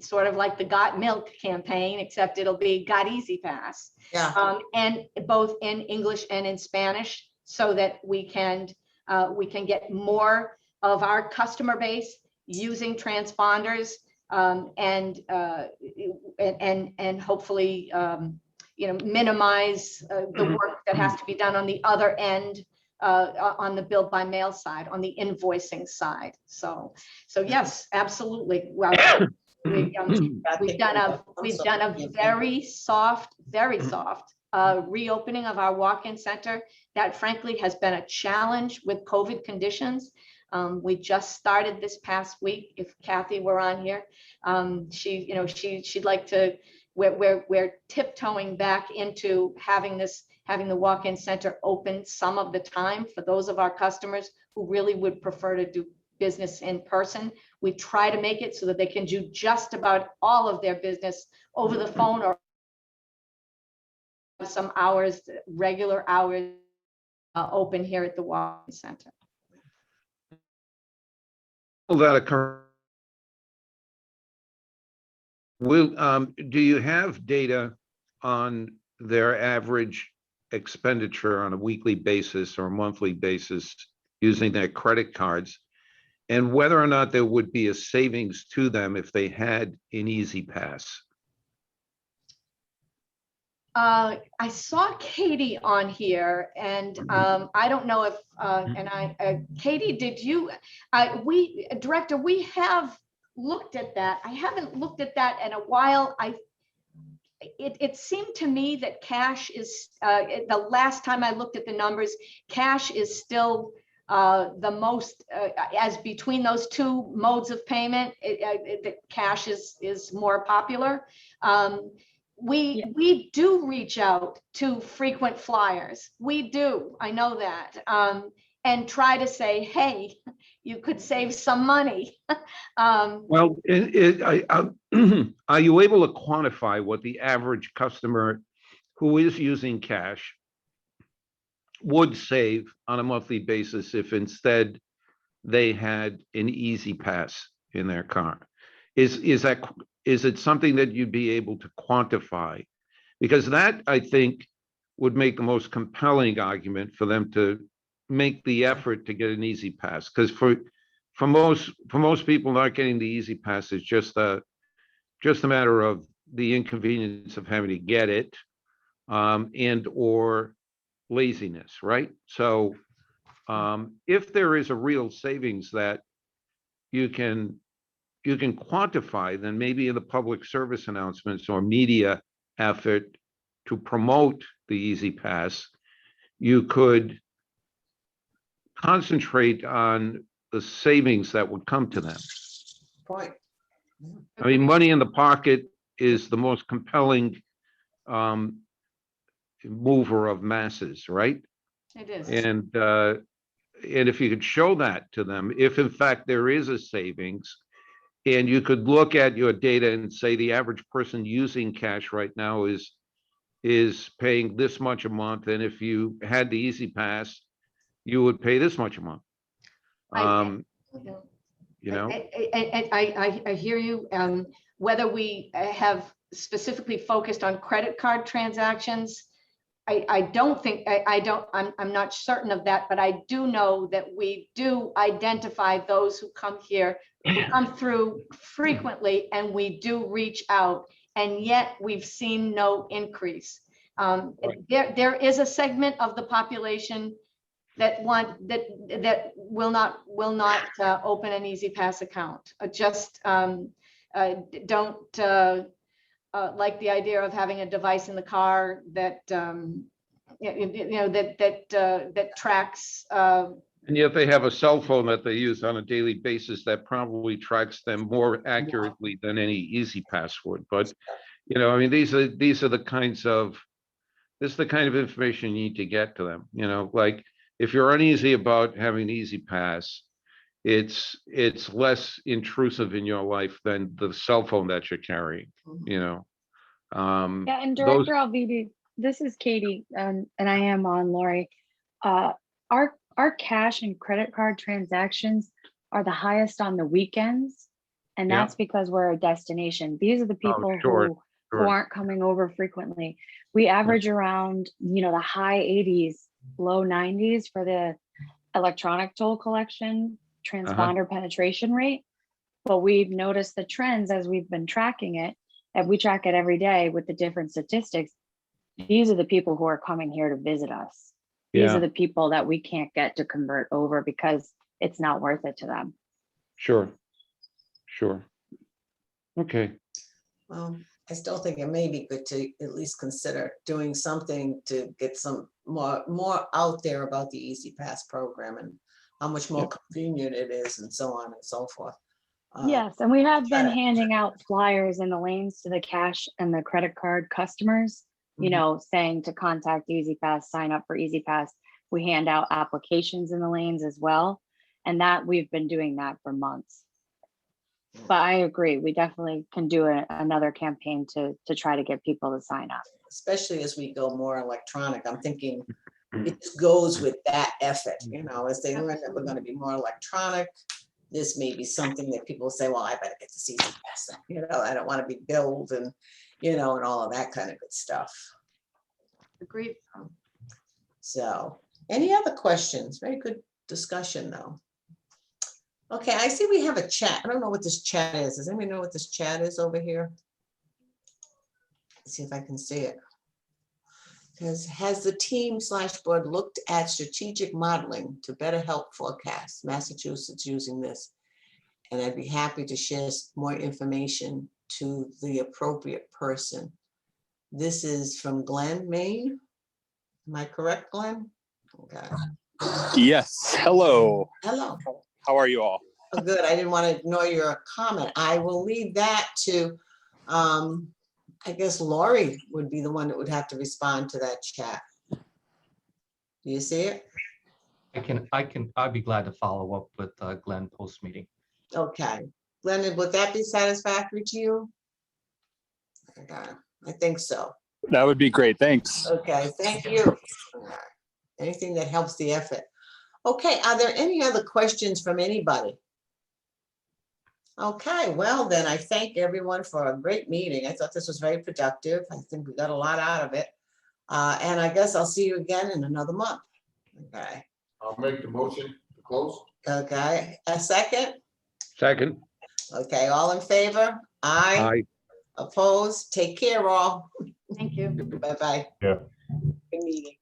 Speaker 4: sort of like the Got Milk campaign, except it'll be Got Easy Pass.
Speaker 1: Yeah,
Speaker 4: And both in English and in Spanish, so that we can get more of our customer base using transponders, and hopefully, minimize the work that has to be done on the other end, on the bill by mail side, on the invoicing side. So yes, absolutely. Well, we've done a very soft reopening of our walk-in center that frankly has been a challenge with COVID conditions. We just started this past week. If Kathy were on here, she'd like to, we're tiptoeing back into having the walk-in center open some of the time for those of our customers who really would prefer to do business in person. We try to make it so that they can do just about all of their business over the phone or some hours, regular hours, open here at the walk-in center.
Speaker 3: That occur. Do you have data on their average expenditure on a weekly basis or a monthly basis using their credit cards? And whether or not there would be a savings to them if they had an Easy Pass?
Speaker 4: I saw Katie on here, and I don't know if, Katie, did you, Director, we have looked at that. I haven't looked at that in a while. It seemed to me that cash is, the last time I looked at the numbers, cash is still the most, as between those two modes of payment, the cash is more popular. We do reach out to frequent flyers. We do, I know that, and try to say, hey, you could save some money.
Speaker 3: Well, are you able to quantify what the average customer who is using cash would save on a monthly basis if instead they had an Easy Pass in their car? Is it something that you'd be able to quantify? Because that, I think, would make the most compelling argument for them to make the effort to get an Easy Pass. Because for most people, not getting the Easy Pass is just a matter of the inconvenience of having to get it, and or laziness, right? So if there is a real savings that you can quantify, then maybe in the public service announcements or media effort to promote the Easy Pass, you could concentrate on the savings that would come to them.
Speaker 1: point.
Speaker 3: I mean, money in the pocket is the most compelling mover of masses, right?
Speaker 4: It is.
Speaker 3: And if you could show that to them, if in fact there is a savings, and you could look at your data and say the average person using cash right now is paying this much a month, and if you had the Easy Pass, you would pay this much a month. You know,
Speaker 4: I hear you. Whether we have specifically focused on credit card transactions, I'm not certain of that, but I do know that we do identify those who come here, who come through frequently, and we do reach out, and yet we've seen no increase. There is a segment of the population that will not open an Easy Pass account. Just don't like the idea of having a device in the car that that tracks.
Speaker 3: and yet they have a cell phone that they use on a daily basis that probably tracks them more accurately than any Easy Pass would. But I mean, this is the kind of information you need to get to them. Like if you're uneasy about having Easy Pass, it's less intrusive in your life than the cell phone that you're carrying.
Speaker 7: Yeah, and Director Alvidi, this is Katie, and I am on, Lori. Our cash and credit card transactions are the highest on the weekends, And
Speaker 3: Yeah.
Speaker 7: that's because we're a destination. These are the people
Speaker 3: sure,
Speaker 7: who
Speaker 3: sure.
Speaker 7: aren't coming over frequently. We average around, the high 80s, low 90s for the electronic toll collection transponder penetration rate. But we've noticed the trends as we've been tracking it, and we track it every day with the different statistics. These are the people who are coming here to visit us. These
Speaker 3: Yeah.
Speaker 7: are the people that we can't get to convert over because it's not worth it to them.
Speaker 3: Sure. Sure. Okay.
Speaker 1: Well, I still think it may be good to at least consider doing something to get some more out there about the Easy Pass program and how much more convenient it is and so on and so forth.
Speaker 7: Yes, and we have been
Speaker 1: try to-
Speaker 7: handing out flyers in the lanes to the cash and the credit card customers, saying to contact Easy Pass, sign up for Easy Pass. We hand out applications in the lanes as well. And that we've been doing that for months. But I agree, we definitely can do another campaign to try to get people to sign up.
Speaker 1: Especially as we go more electronic, I'm thinking it just goes with that effort, as they learn that we're gonna be more electronic. This may be something that people say, well, I better get to see some pass, I don't want to be billed and, and all of that kind of good stuff.
Speaker 4: Agreed.
Speaker 1: So, any other questions? Very good discussion, though. Okay, I see we have a chat. I don't know what this chat is. Does anybody know what this chat is over here? Let's see if I can see it. Because has the team/board looked at strategic modeling to better help forecast Massachusetts using this? And I'd be happy to share more information to the appropriate person. This is from Glenn, Maine. Am I correct, Glenn? Okay.
Speaker 8: Yes. Hello.
Speaker 1: Hello.
Speaker 8: How are you all?
Speaker 1: Oh, good. I didn't want to ignore your comment. I will leave that to, I guess Lori would be the one that would have to respond to that chat. Do you see it?
Speaker 5: I'd be glad to follow up with Glenn post-meeting.
Speaker 1: Okay. Glenn, would that be satisfactory to you? Okay, I think so.
Speaker 8: That would be great. Thanks.
Speaker 1: Okay, thank you. Anything that helps the effort. Okay, are there any other questions from anybody? Okay, well then, I thank everyone for a great meeting. I thought this was very productive. I think we got a lot out of it. And I guess I'll see you again in another month. Okay,
Speaker 2: I'll make the motion to close.
Speaker 1: okay, a second?
Speaker 3: Second.
Speaker 1: Okay, all in favor? Aye.
Speaker 3: Aye.
Speaker 1: Opposed? Take care, all.
Speaker 4: Thank you.
Speaker 1: Bye-bye.
Speaker 6: Yeah.
Speaker 1: Good meeting.